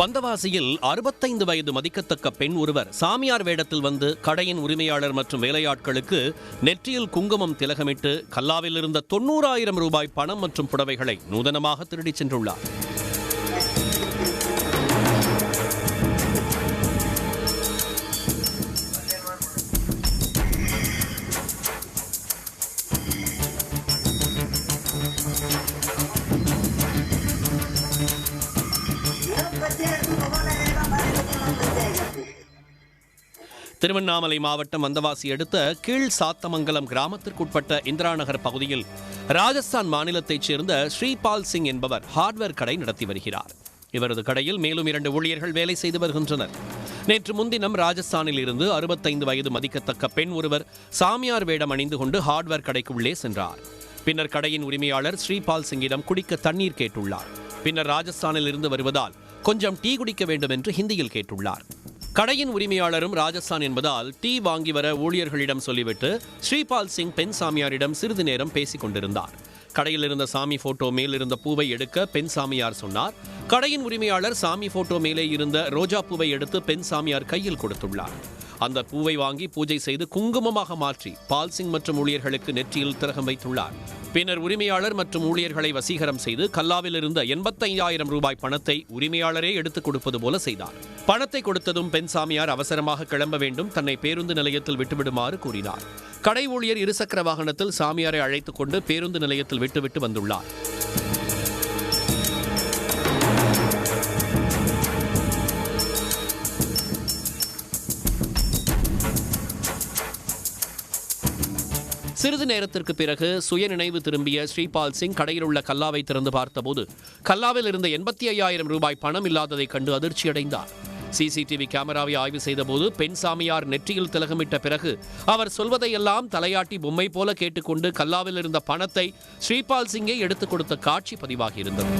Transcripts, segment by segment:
வந்தவாசியில் 65 வயது மதிக்கத்தக்க பெண் ஒருவர் சாமியார் வேடத்தில் வந்து கடையின் உரிமையாளர் மற்றும் வேலையாட்களுக்கு நெற்றியில் குங்குமம் திலகமிட்டு கல்லாவில் இருந்த 90,000 ரூபாய் பணம் மற்றும் புடவைகளை நூதனமாக திருடிச் சென்றுள்ளார். திருவண்ணாமலை மாவட்டம் வந்தவாசி அடுத்த கீழ் சாத்தமங்கலம் கிராமத்திற்குட்பட்ட இந்திரா நகர் பகுதியில் ராஜஸ்தான் மாநிலத்தைச் சேர்ந்த ஸ்ரீபால் சிங் என்பவர் ஹார்ட்வேர் கடை நடத்தி வருகிறார். இவரது கடையில் மேலும் 2 ஊழியர்கள் வேலை செய்து வருகின்றனர். நேற்று முன்தினம் ராஜஸ்தானில் இருந்து 65 வயது மதிக்கத்தக்க பெண் ஒருவர் சாமியார் வேடம் அணிந்து கொண்டு ஹார்ட்வேர் கடைக்கு உள்ளே சென்றார். பின்னர் கடையின் உரிமையாளர் ஸ்ரீபால் சிங்கிடம் குடிக்க தண்ணீர் கேட்டுள்ளார். பின்னர் ராஜஸ்தானில் இருந்து வருவதால் கொஞ்சம் டீ குடிக்க வேண்டும் என்று ஹிந்தியில் கேட்டுள்ளார். கடையின் உரிமையாளரும் ராஜஸ்தான் என்பதால் டீ வாங்கி வர ஊழியர்களிடம் சொல்லிவிட்டு ஸ்ரீபால் சிங் பெண் சாமியாரிடம் சிறிது நேரம் பேசிக் கொண்டிருந்தார். கடையில் இருந்த சாமி போட்டோ மேல் இருந்த பூவை எடுக்க பெண் சாமியார் சொன்னார். கடையின் உரிமையாளர் சாமி போட்டோ மேலே இருந்த ரோஜா பூவை எடுத்து பெண் சாமியார் கையில் கொடுத்துள்ளார். அந்த பூவை வாங்கி பூஜை செய்து குங்குமமாக மாற்றி பால்சிங் மற்றும் ஊழியர்களுக்கு நெற்றியில் திலகம் வைத்துள்ளார். பின்னர் உரிமையாளர் மற்றும் ஊழியர்களை வசீகரம் செய்து கல்லாவில் இருந்த 85,000 ரூபாய் பணத்தை உரிமையாளரே எடுத்துக் கொடுப்பது போல செய்தார். பணத்தை கொடுத்ததும் பெண் சாமியார் அவசரமாக கிளம்ப வேண்டும், தன்னை பேருந்து நிலையத்தில் விட்டுவிடுமாறு கூறினார். கடை ஊழியர் இருசக்கர வாகனத்தில் சாமியாரை அழைத்துக் கொண்டு பேருந்து நிலையத்தில் விட்டுவிட்டு வந்துள்ளார். சிறிது நேரத்திற்கு பிறகு சுயநினைவு திரும்பிய ஸ்ரீபால் சிங் கடையில் உள்ள கல்லாவை திறந்து பார்த்தபோது கல்லாவில் இருந்த 85,000 ரூபாய் பணம் இல்லாததை கண்டு அதிர்ச்சியடைந்தார். சிசிடிவி கேமராவை ஆய்வு செய்தபோது பெண் சாமியார் நெற்றியில் திலகமிட்ட பிறகு அவர் சொல்வதையெல்லாம் தலையாட்டி பொம்மை போல கேட்டுக்கொண்டு கல்லாவில் இருந்த பணத்தை ஸ்ரீபால் சிங்கை எடுத்துக் கொடுத்த காட்சி பதிவாகியிருந்தது.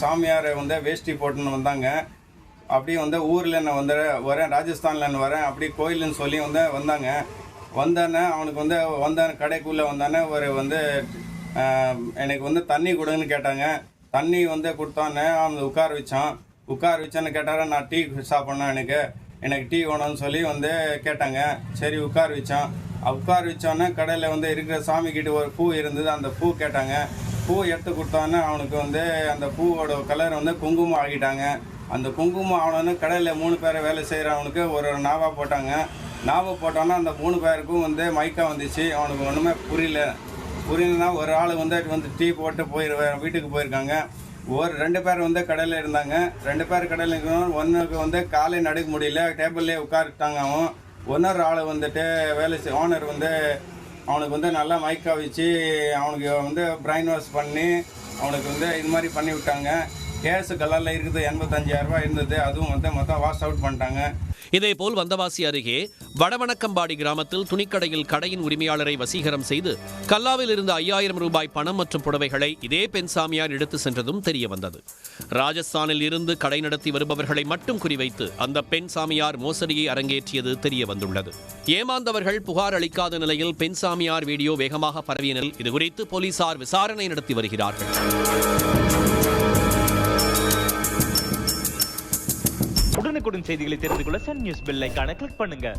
சாமியார் வேஷ்டி போட்டுன்னு வந்தாங்க. அப்படியே ஊரில் நான் வரேன், ராஜஸ்தானில் வரேன், அப்படி கோயில்னு சொல்லி வந்தாங்க. வந்தானே அவனுக்கு வந்தானே கடைக்குள்ளே வந்தானே ஒரு எனக்கு தண்ணி கொடுங்கன்னு கேட்டாங்க. தண்ணி கொடுத்தானே அவன் உட்கார வச்சான்னு கேட்டார. நான் டீ சாப்பிட்ணும், எனக்கு டீ வேணும்னு சொல்லி கேட்டாங்க. சரி உட்கார வச்சோன்னே கடையில் இருக்கிற சாமிக்கிட்ட ஒரு பூ இருந்தது. அந்த பூ கேட்டாங்க. பூ எடுத்து கொடுத்தானே அவனுக்கு அந்த பூவோட கலர் குங்குமம் ஆகிட்டாங்க. அந்த குங்குமம் அவனு கடையில் 3 பேரை வேலை செய்கிறவனுக்கு ஒரு நாவா போட்டாங்க. நாவா போட்டோன்னா அந்த 3 பேருக்கும் மைக்கா வந்துச்சு. அவனுக்கு ஒன்றுமே புரியலன்னா ஒரு ஆள் டீ போட்டு வீட்டுக்கு போயிருக்காங்க. 2 பேர் கடையில் இருந்தாங்க. 2 பேர் கடையில் இருக்கணும். ஒன்றுக்கு காலை நடுக்க முடியல, டேபிள்லேயே உட்காந்துட்டாங்க. அவன் இன்னொரு ஆள் வேலை ஓனர் அவனுக்கு நல்லா மைக்கா வச்சு அவனுக்கு பிரைன் வாஷ் பண்ணி அவனுக்கு இது மாதிரி பண்ணி விட்டாங்க. கேஸு கலரில் இருக்குது 85,000 ரூபாய் இருந்தது. அதுவும் மொத்தம் வாஷ் அவுட் பண்ணிட்டாங்க. இதேபோல் வந்தவாசி அருகே வடவணக்கம்பாடி கிராமத்தில் துணிக்கடையில் கடையின் உரிமையாளரை வசீகரம் செய்து கல்லாவில் இருந்த 5,000 ரூபாய் பணம் மற்றும் புடவைகளை இதே பெண் சாமியார் எடுத்து சென்றதும் தெரிய வந்தது. ராஜஸ்தானில் இருந்து கடை நடத்தி வருபவர்களை மட்டும் குறிவைத்து அந்த பெண் சாமியார் மோசடியை அரங்கேற்றியது தெரிய வந்துள்ளது. ஏமாந்தவர்கள் புகார் அளிக்காத நிலையில் பெண் சாமியார் வீடியோ வேகமாக பரவிய நிலையில் இதுகுறித்து போலீசார் விசாரணை நடத்தி வருகிறார்கள். உடனுக்குடன் செய்திகளை தெரிந்து கொள்ள சன் நியூஸ் பெல் ஐகானை கிளிக் பண்ணுங்க.